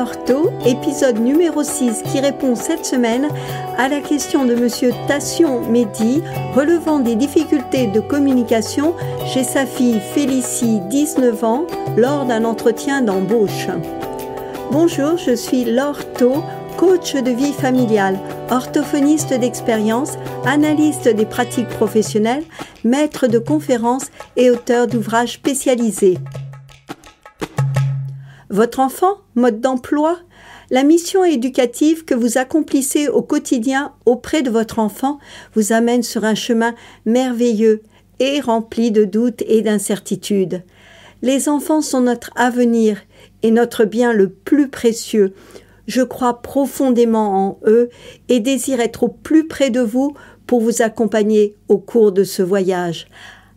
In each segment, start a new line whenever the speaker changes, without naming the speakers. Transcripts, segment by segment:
L'Ortho, épisode numéro 6 qui répond cette semaine à la question de Monsieur Tassion Mehdi relevant des difficultés de communication chez sa fille Félicie, 19 ans, lors d'un entretien d'embauche. Bonjour, je suis l'Ortho, coach de vie familiale, orthophoniste d'expérience, analyste des pratiques professionnelles, maître de conférences et auteur d'ouvrages spécialisés. Votre enfant, mode d'emploi, la mission éducative que vous accomplissez au quotidien auprès de votre enfant vous amène sur un chemin merveilleux et rempli de doutes et d'incertitudes. Les enfants sont notre avenir et notre bien le plus précieux. Je crois profondément en eux et désire être au plus près de vous pour vous accompagner au cours de ce voyage.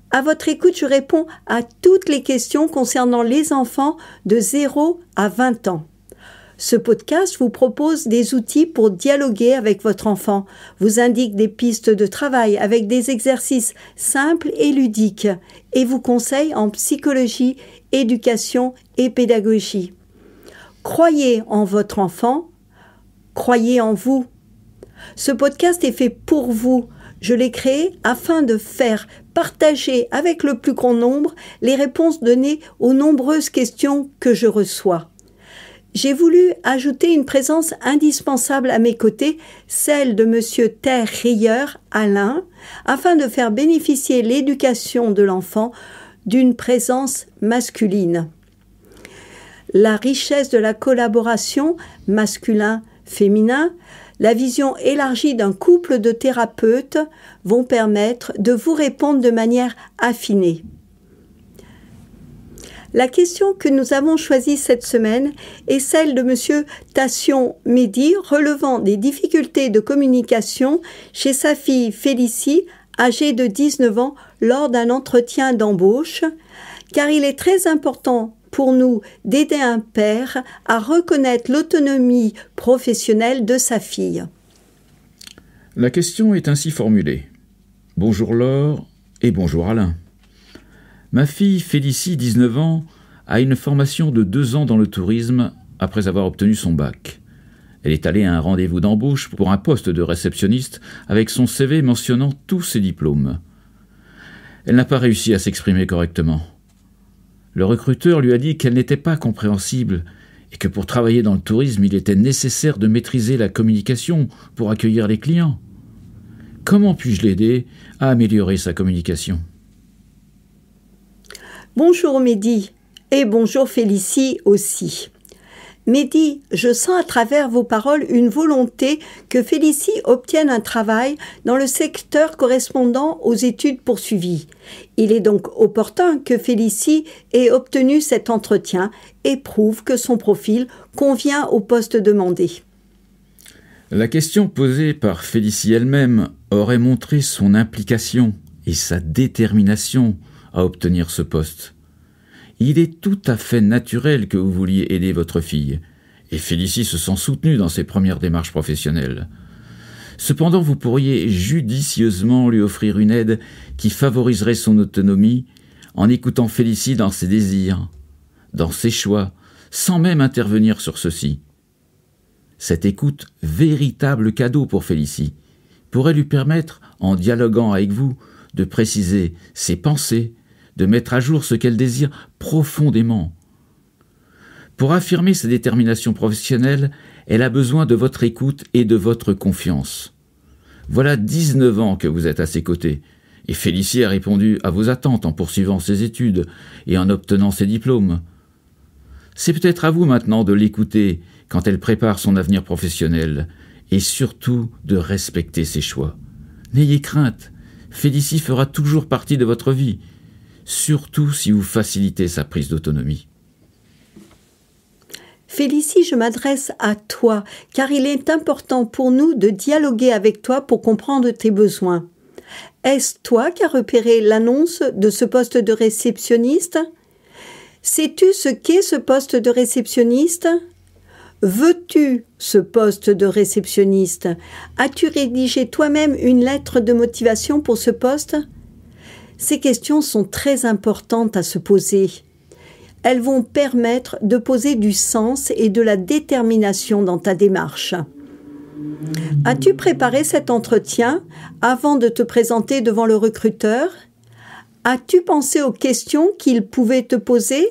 À votre écoute, je réponds à toutes les questions concernant les enfants de 0 à 20 ans. Ce podcast vous propose des outils pour dialoguer avec votre enfant, vous indique des pistes de travail avec des exercices simples et ludiques et vous conseille en psychologie, éducation et pédagogie. Croyez en votre enfant, croyez en vous. Ce podcast est fait pour vous. Je l'ai créé afin de faire partager avec le plus grand nombre les réponses données aux nombreuses questions que je reçois. J'ai voulu ajouter une présence indispensable à mes côtés, celle de Monsieur Terrieur Alain, afin de faire bénéficier l'éducation de l'enfant d'une présence masculine. La richesse de la collaboration masculin-féminin, la vision élargie d'un couple de thérapeutes vont permettre de vous répondre de manière affinée. La question que nous avons choisie cette semaine est celle de Monsieur Tassion Mehdi relevant des difficultés de communication chez sa fille Félicie, âgée de 19 ans, lors d'un entretien d'embauche, car il est très important pour nous d'aider un père à reconnaître l'autonomie professionnelle de sa fille.
La question est ainsi formulée. Bonjour Laure et bonjour Alain. Ma fille Félicie, 19 ans, a une formation de 2 ans dans le tourisme après avoir obtenu son bac. Elle est allée à un rendez-vous d'embauche pour un poste de réceptionniste avec son CV mentionnant tous ses diplômes. Elle n'a pas réussi à s'exprimer correctement. Le recruteur lui a dit qu'elle n'était pas compréhensible et que pour travailler dans le tourisme, il était nécessaire de maîtriser la communication pour accueillir les clients. Comment puis-je l'aider à améliorer sa communication ?
Bonjour Mehdi et bonjour Félicie aussi. Mehdi, je sens à travers vos paroles une volonté que Félicie obtienne un travail dans le secteur correspondant aux études poursuivies. Il est donc opportun que Félicie ait obtenu cet entretien et prouve que son profil convient au poste demandé.
La question posée par Félicie elle-même aurait montré son implication et sa détermination à obtenir ce poste. Il est tout à fait naturel que vous vouliez aider votre fille, et Félicie se sent soutenue dans ses premières démarches professionnelles. Cependant, vous pourriez judicieusement lui offrir une aide qui favoriserait son autonomie en écoutant Félicie dans ses désirs, dans ses choix, sans même intervenir sur ceux-ci. Cette écoute, véritable cadeau pour Félicie, pourrait lui permettre, en dialoguant avec vous, de préciser ses pensées, de mettre à jour ce qu'elle désire profondément. Pour affirmer sa détermination professionnelle, elle a besoin de votre écoute et de votre confiance. Voilà 19 ans que vous êtes à ses côtés, et Félicie a répondu à vos attentes en poursuivant ses études et en obtenant ses diplômes. C'est peut-être à vous maintenant de l'écouter quand elle prépare son avenir professionnel, et surtout de respecter ses choix. N'ayez crainte, Félicie fera toujours partie de votre vie, surtout si vous facilitez sa prise d'autonomie.
Félicie, je m'adresse à toi, car il est important pour nous de dialoguer avec toi pour comprendre tes besoins. Est-ce toi qui as repéré l'annonce de ce poste de réceptionniste ? Sais-tu ce qu'est ce poste de réceptionniste ? Veux-tu ce poste de réceptionniste ? As-tu rédigé toi-même une lettre de motivation pour ce poste ? Ces questions sont très importantes à se poser. elles vont permettre de poser du sens et de la détermination dans ta démarche. As-tu préparé cet entretien avant de te présenter devant le recruteur? As-tu pensé aux questions qu'il pouvait te poser?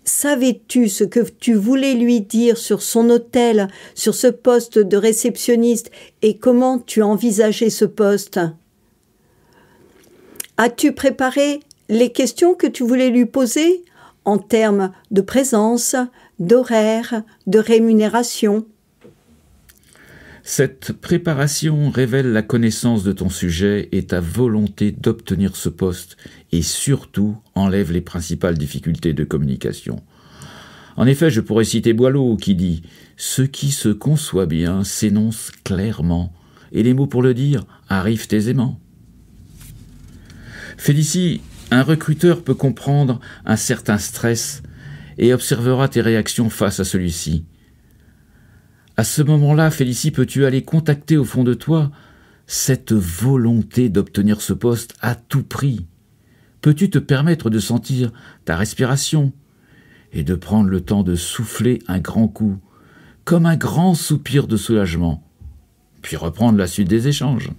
Savais-tu ce que tu voulais lui dire sur son hôtel, sur ce poste de réceptionniste et comment tu envisageais ce poste? As-tu préparé les questions que tu voulais lui poser en termes de présence, d'horaire, de rémunération?
Cette préparation révèle la connaissance de ton sujet et ta volonté d'obtenir ce poste et surtout enlève les principales difficultés de communication. En effet, je pourrais citer Boileau qui dit « Ce qui se conçoit bien s'énonce clairement et les mots pour le dire arrivent aisément ». Félicie, un recruteur peut comprendre un certain stress et observera tes réactions face à celui-ci. À ce moment-là, Félicie, peux-tu aller contacter au fond de toi cette volonté d'obtenir ce poste à tout prix? Peux-tu te permettre de sentir ta respiration et de prendre le temps de souffler un grand coup, comme un grand soupir de soulagement, puis reprendre la suite des échanges?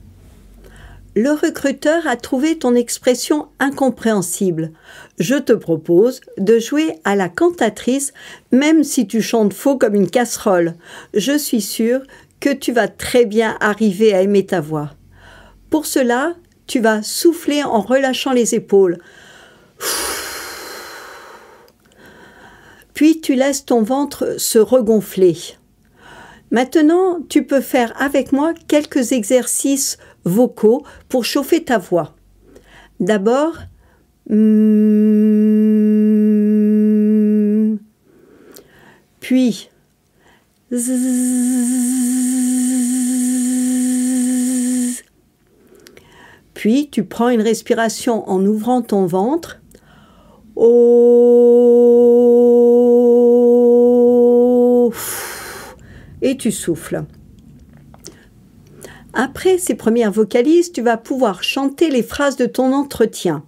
Le recruteur a trouvé ton expression incompréhensible. Je te propose de jouer à la cantatrice, même si tu chantes faux comme une casserole. Je suis sûre que tu vas très bien arriver à aimer ta voix. Pour cela, tu vas souffler en relâchant les épaules. Puis tu laisses ton ventre se regonfler. Maintenant, tu peux faire avec moi quelques exercices vocaux pour chauffer ta voix. D'abord, puis puis tu prends une respiration en ouvrant ton ventre. Et tu souffles. Après ces premières vocalises, tu vas pouvoir chanter les phrases de ton entretien.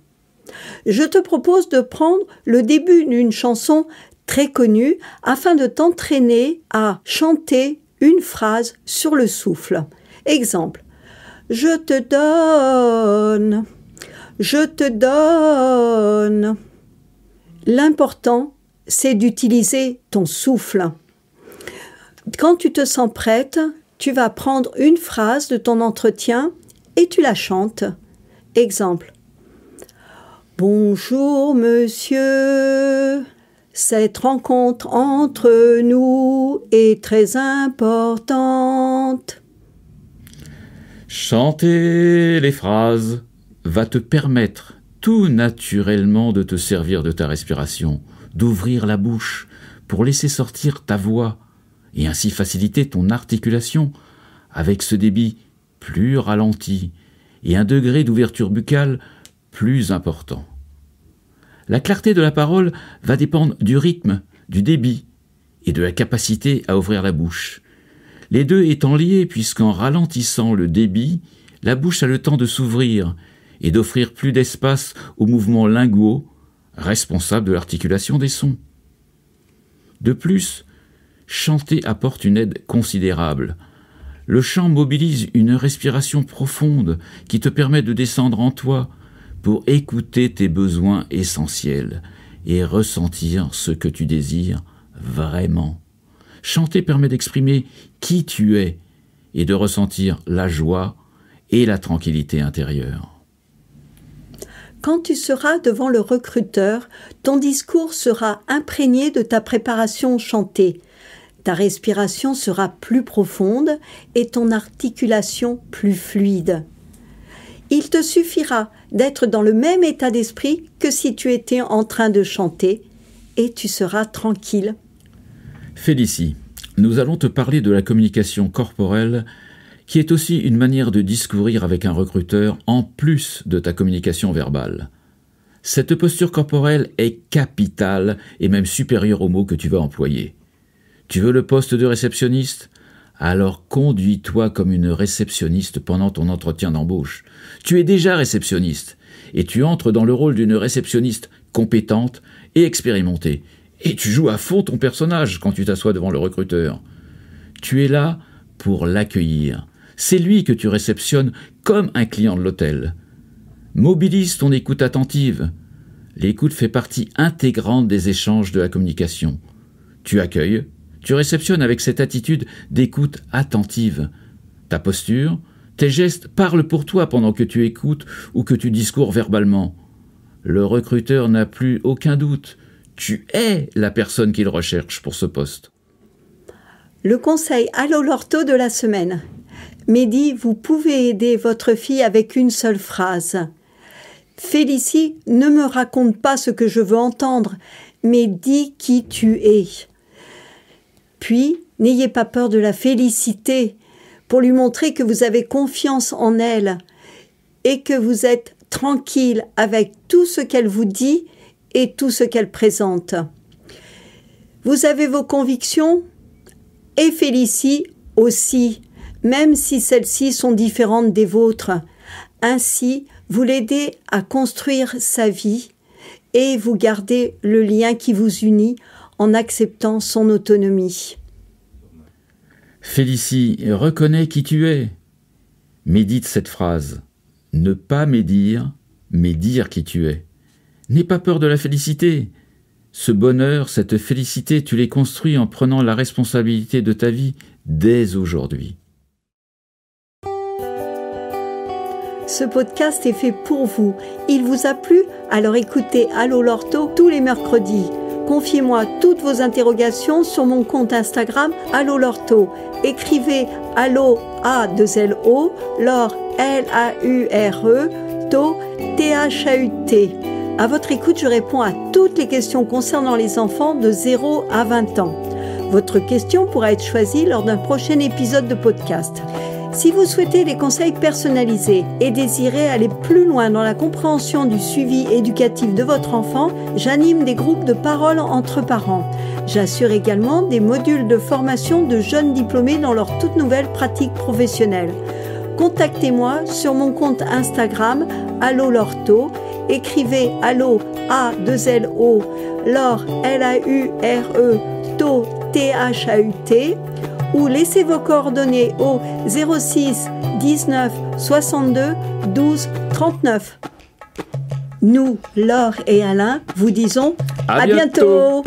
Je te propose de prendre le début d'une chanson très connue afin de t'entraîner à chanter une phrase sur le souffle. Exemple, je te donne, je te donne. L'important, c'est d'utiliser ton souffle. Quand tu te sens prête, tu vas prendre une phrase de ton entretien et tu la chantes. Exemple. Bonjour monsieur, cette rencontre entre nous est très importante.
Chanter les phrases va te permettre tout naturellement de te servir de ta respiration, d'ouvrir la bouche pour laisser sortir ta voix et ainsi faciliter ton articulation avec ce débit plus ralenti et un degré d'ouverture buccale plus important. La clarté de la parole va dépendre du rythme, du débit et de la capacité à ouvrir la bouche. Les deux étant liés puisqu'en ralentissant le débit, la bouche a le temps de s'ouvrir et d'offrir plus d'espace aux mouvements linguaux responsables de l'articulation des sons. De plus, chanter apporte une aide considérable. Le chant mobilise une respiration profonde qui te permet de descendre en toi pour écouter tes besoins essentiels et ressentir ce que tu désires vraiment. Chanter permet d'exprimer qui tu es et de ressentir la joie et la tranquillité intérieure.
Quand tu seras devant le recruteur, ton discours sera imprégné de ta préparation chantée. Ta respiration sera plus profonde et ton articulation plus fluide. Il te suffira d'être dans le même état d'esprit que si tu étais en train de chanter et tu seras tranquille.
Félicie, nous allons te parler de la communication corporelle qui est aussi une manière de discourir avec un recruteur en plus de ta communication verbale. Cette posture corporelle est capitale et même supérieure aux mots que tu vas employer. Tu veux le poste de réceptionniste? Alors conduis-toi comme une réceptionniste pendant ton entretien d'embauche. Tu es déjà réceptionniste et tu entres dans le rôle d'une réceptionniste compétente et expérimentée. Et tu joues à fond ton personnage quand tu t'assois devant le recruteur. Tu es là pour l'accueillir. C'est lui que tu réceptionnes comme un client de l'hôtel. Mobilise ton écoute attentive. L'écoute fait partie intégrante des échanges de la communication. Tu accueilles, tu réceptionnes avec cette attitude d'écoute attentive. Ta posture, tes gestes parlent pour toi pendant que tu écoutes ou que tu discours verbalement. Le recruteur n'a plus aucun doute. Tu es la personne qu'il recherche pour ce poste.
Le conseil Allo l'ortho de la semaine. Mehdi, vous pouvez aider votre fille avec une seule phrase. Félicie, ne me raconte pas ce que je veux entendre, mais dis qui tu es. Puis, n'ayez pas peur de la féliciter pour lui montrer que vous avez confiance en elle et que vous êtes tranquille avec tout ce qu'elle vous dit et tout ce qu'elle présente. Vous avez vos convictions et Félicie aussi, même si celles-ci sont différentes des vôtres. Ainsi, vous l'aidez à construire sa vie et vous gardez le lien qui vous unit en acceptant son autonomie.
Félicie, reconnais qui tu es. Médite cette phrase. Ne pas médire, mais dire qui tu es. N'aie pas peur de la félicité. Ce bonheur, cette félicité, tu les construis en prenant la responsabilité de ta vie dès aujourd'hui.
Ce podcast est fait pour vous. Il vous a plu? Alors écoutez Allo l'ortho tous les mercredis. Confiez-moi toutes vos interrogations sur mon compte Instagram Allo l'ortho. Écrivez Allo A2LO, Laure L-A-U-R-E, To T-H-A-U-T. À votre écoute, je réponds à toutes les questions concernant les enfants de 0 à 20 ans. Votre question pourra être choisie lors d'un prochain épisode de podcast. Si vous souhaitez des conseils personnalisés et désirez aller plus loin dans la compréhension du suivi éducatif de votre enfant, j'anime des groupes de parole entre parents. J'assure également des modules de formation de jeunes diplômés dans leur toute nouvelle pratique professionnelle. Contactez-moi sur mon compte Instagram Allo l'ortho. Écrivez Allo A2LO, Laure L-A-U-R-E, To T-H-A-U-T. Ou laissez vos coordonnées au 06 19 62 12 39. Nous, Laure et Alain, vous disons à bientôt.